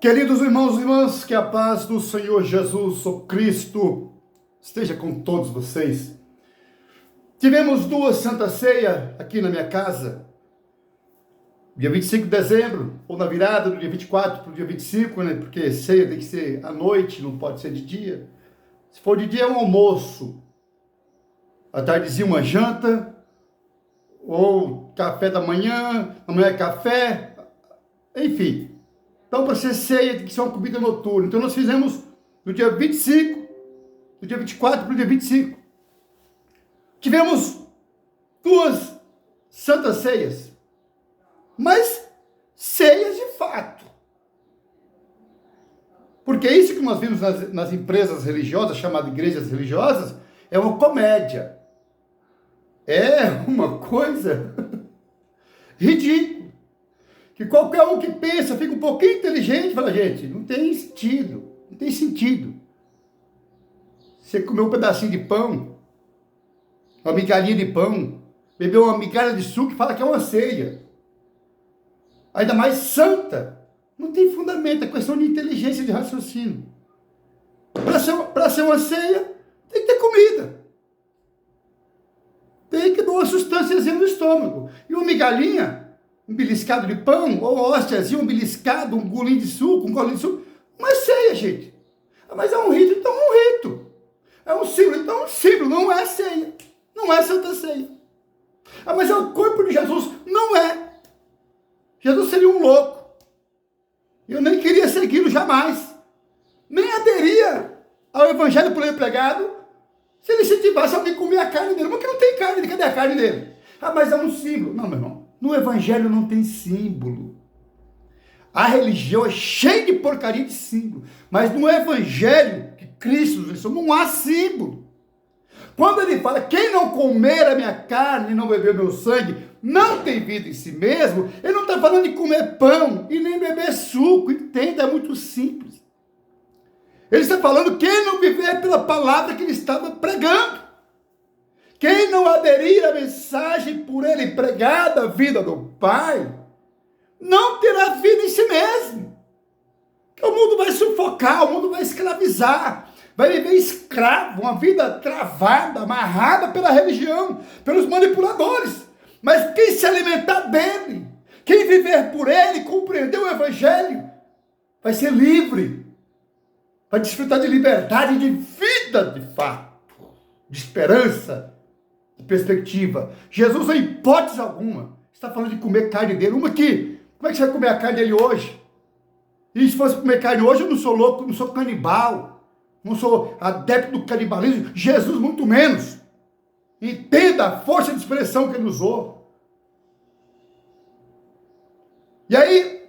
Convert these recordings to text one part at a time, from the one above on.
Queridos irmãos e irmãs, que a paz do Senhor Jesus, o Cristo, esteja com todos vocês. Tivemos duas Santa Ceia aqui na minha casa, dia 25 de dezembro, ou na virada do dia 24 para o dia 25, né? Porque ceia tem que ser à noite, não pode ser de dia. Se for de dia é um almoço, à tardezinha uma janta, ou café da manhã, amanhã é café, enfim. Então, para ser ceia, tem que ser uma comida noturna. Então, nós fizemos do dia 25, do dia 24 para o dia 25. Tivemos duas santas ceias, mas ceias de fato. Porque isso que nós vimos nas empresas religiosas, chamadas igrejas religiosas, é uma comédia. É uma coisa ridícula. Que qualquer um que pensa, fica um pouquinho inteligente, fala, gente, não tem sentido, não tem sentido. Você comeu um pedacinho de pão, uma migalhinha de pão, bebeu uma migalha de suco e fala que é uma ceia. Ainda mais santa. Não tem fundamento, é questão de inteligência, de raciocínio. Para ser uma ceia, tem que ter comida. Tem que dar uma substânciazinha no estômago. E uma migalhinha, um beliscado de pão, ou uma hóstiazinha, um beliscado, um golinho de suco, um golinho de suco. Uma ceia, gente. Mas é um rito, então é um rito. É um símbolo, então é um símbolo, não é ceia. Não é Santa Ceia. Mas é o corpo de Jesus, não é. Jesus seria um louco. Eu nem queria segui-lo jamais. Nem aderia ao evangelho por ele pregado, se ele incentivasse alguém a comer a carne dele. Mas que não tem carne, cadê a carne dele? Mas é um símbolo. Não, meu irmão. No evangelho não tem símbolo. A religião é cheia de porcaria de símbolo. Mas no evangelho que Cristo nos ensinou, não há símbolo. Quando ele fala, quem não comer a minha carne e não beber meu sangue, não tem vida em si mesmo, ele não está falando de comer pão e nem beber suco. Entenda, é muito simples. Ele está falando quem não viver pela palavra que ele estava pregando. Quem não aderir à mensagem por ele pregada, a vida do Pai, não terá vida em si mesmo. O mundo vai sufocar, o mundo vai escravizar, vai viver escravo, uma vida travada, amarrada pela religião, pelos manipuladores. Mas quem se alimentar dele, quem viver por ele, compreender o evangelho, vai ser livre, vai desfrutar de liberdade, de vida de fato, de esperança, perspectiva. Jesus, em hipótese alguma, está falando de comer carne dele. Como é que você vai comer a carne dele hoje? E se fosse comer carne hoje, eu não sou louco, não sou canibal, não sou adepto do canibalismo. Jesus, muito menos. Entenda a força de expressão que ele usou. E aí,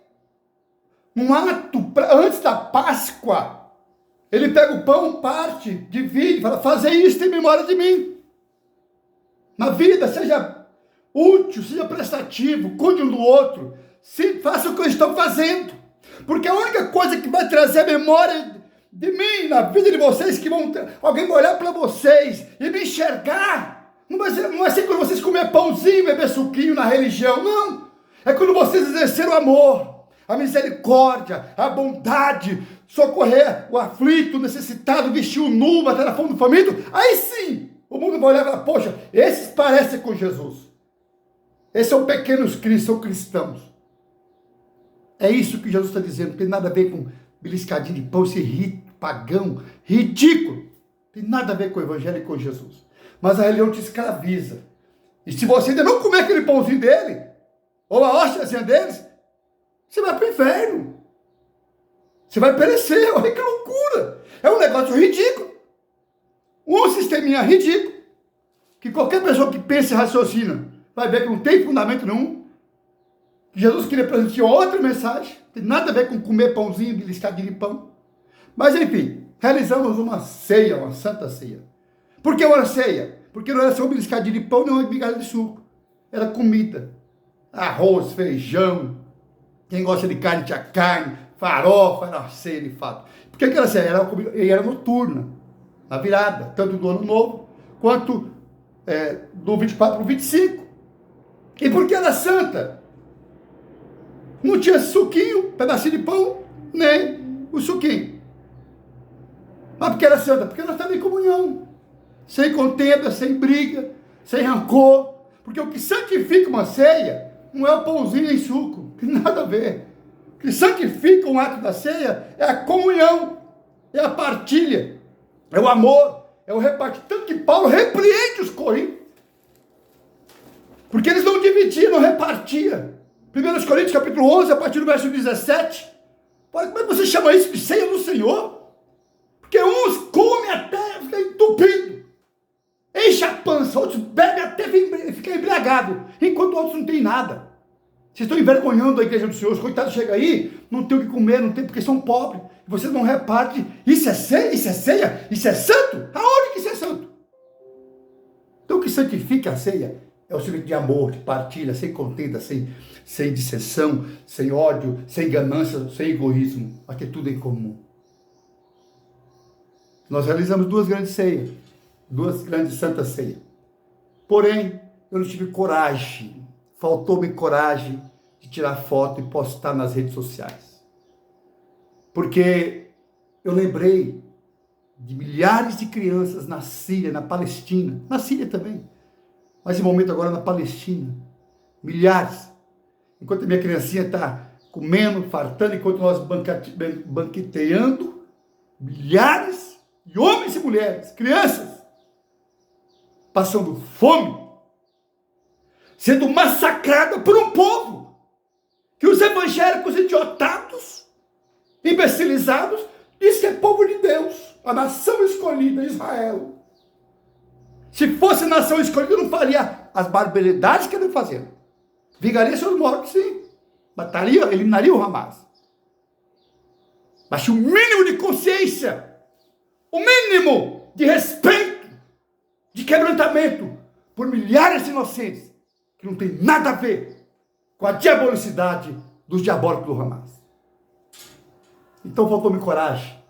num ato, antes da Páscoa, ele pega o pão, parte, divide, fala, fazer isso em memória de mim. Na vida, seja útil, seja prestativo, cuide um do outro, faça o que eu estou fazendo, porque a única coisa que vai trazer a memória de mim, na vida de vocês, que alguém vai olhar para vocês e me enxergar, não é ser quando vocês comer pãozinho, beber suquinho na religião, não, é quando vocês exerceram o amor, a misericórdia, a bondade, socorrer o aflito, o necessitado, vestir o nu, matar a fome do faminto, aí sim, o mundo vai olhar e falar, poxa, esses parecem com Jesus. Esses são pequenos cristos, são cristãos. É isso que Jesus está dizendo, não tem nada a ver com beliscadinho de pão, esse rito pagão, ridículo. Tem nada a ver com o evangelho e com Jesus. Mas a religião te escraviza. E se você ainda não comer aquele pãozinho dele, ou a hóstiazinha deles, você vai para o inferno. Você vai perecer, olha que loucura. É um negócio ridículo. Um sisteminha ridículo, que qualquer pessoa que pense e raciocina vai ver que não tem fundamento nenhum. Jesus queria transmitir outra mensagem, não tem nada a ver com comer pãozinho, beliscadinho de pão. Mas enfim, realizamos uma ceia, uma santa ceia. Por que uma ceia? Porque não era só um beliscadinho de pão, nem uma migalha de suco. Era comida, arroz, feijão, quem gosta de carne tinha carne, farofa, era uma ceia de fato. Por que era ceia? Era uma comida, e era noturna. Na virada, tanto do ano novo, quanto do 24 para o 25. E por que era santa? Não tinha suquinho, pedacinho de pão, nem o suquinho. Mas porque era santa? Porque nós estamos em comunhão. Sem contenda, sem briga, sem rancor. Porque o que santifica uma ceia não é o pãozinho em suco, que nada a ver. O que santifica um ato da ceia é a comunhão, é a partilha, é o amor, é o repartir. Tanto que Paulo repreende os coríntios, porque eles não dividiam, não repartiam. 1 Coríntios capítulo 11, a partir do verso 17. Como é que você chama isso de ceia do Senhor? Porque uns comem até ficar entupido, enche a pança, outros bebem até ficar embriagado, enquanto outros não têm nada. Vocês estão envergonhando a igreja do Senhor. Os coitados chegam aí, não tem o que comer, não tem, porque são pobres. E vocês não repartem. Isso é ceia? Isso é ceia? Isso é santo? Aonde que isso é santo? Então o que santifica a ceia é o espírito de amor, de partilha, sem contenda, sem dissensão, sem ódio, sem ganância, sem egoísmo. Aqui é tudo em comum. Nós realizamos duas grandes ceias, duas grandes santas ceias. Porém, eu não tive coragem, faltou-me coragem de tirar foto e postar nas redes sociais. Porque eu lembrei de milhares de crianças na Síria, na Palestina, na Síria também, mas em momento agora na Palestina, milhares. Enquanto a minha criancinha está comendo, fartando, enquanto nós banqueteando, milhares de homens e mulheres, crianças, passando fome, sendo massacrada por um povo que os evangélicos idiotados, imbecilizados, dizem que é povo de Deus, a nação escolhida, Israel. Se fosse nação escolhida, não faria as barbaridades que ele está fazendo. Vingaria seus mortos, sim. Mataria, eliminaria o Hamas. Mas o mínimo de consciência, o mínimo de respeito, de quebrantamento por milhares de inocentes, que não tem nada a ver com a diabolicidade dos diabólicos do Hamas. Então faltou-me coragem.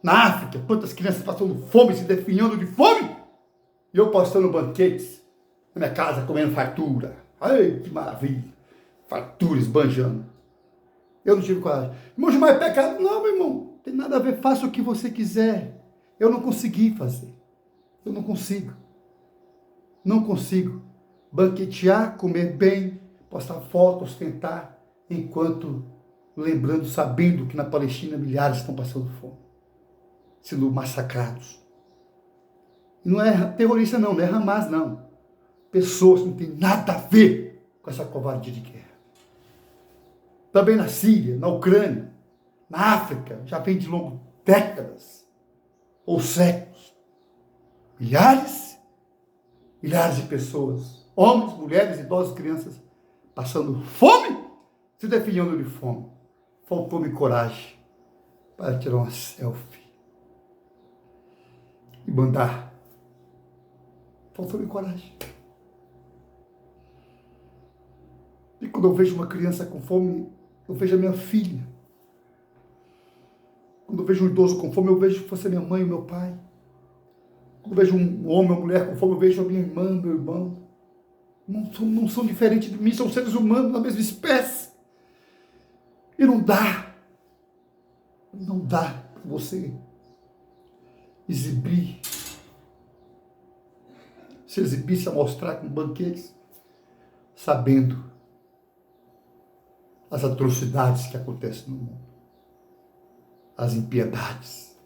Na África, quantas crianças passando fome, se definhando de fome, e eu postando banquetes na minha casa, comendo fartura. Ai, que maravilha. Fartura, esbanjando. Eu não tive coragem. Irmão, Gilmar, é pecado? Não, meu irmão. Tem nada a ver. Faça o que você quiser. Eu não consegui fazer. Eu não consigo. Não consigo banquetear, comer bem, postar fotos, ostentar, enquanto lembrando, sabendo que na Palestina milhares estão passando fome, sendo massacrados. E não é terrorista não é Hamas não. Pessoas que não têm nada a ver com essa covardia de guerra. Também na Síria, na Ucrânia, na África, já vem de longo décadas ou séculos. Milhares de pessoas, homens, mulheres, idosos, crianças, passando fome, se definindo de fome. Faltou-me coragem para tirar uma selfie e mandar. Faltou-me coragem. E quando eu vejo uma criança com fome, eu vejo a minha filha. Quando eu vejo um idoso com fome, eu vejo que fosse a minha mãe e meu pai. Quando eu vejo um homem ou mulher com fome, eu vejo a minha irmã, meu irmão. Não são diferentes de mim, são seres humanos da mesma espécie. E não dá para você exibir, se exibir, se mostrar com banquetes, sabendo as atrocidades que acontecem no mundo, as impiedades,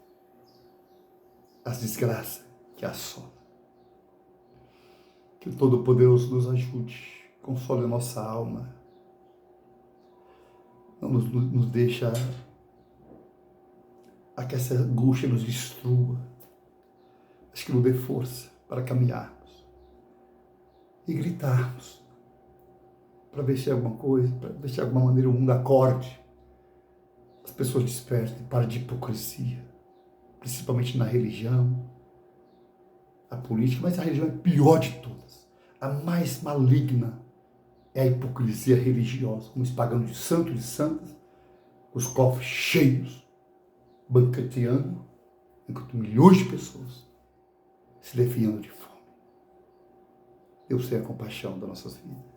as desgraças que assolam. Que o Todo-Poderoso nos ajude, console a nossa alma, não nos deixa a que essa angústia nos destrua, mas que nos dê força para caminharmos e gritarmos, para ver se é alguma coisa, para ver se de alguma maneira o mundo acorde, as pessoas despertem, parem de hipocrisia, principalmente na religião, a política, mas a religião é a pior de todas, a mais maligna é a hipocrisia religiosa, uns pagando de santos e santas, os cofres cheios, banqueteando, enquanto milhões de pessoas se definhando de fome. Deus tenha compaixão das nossas vidas.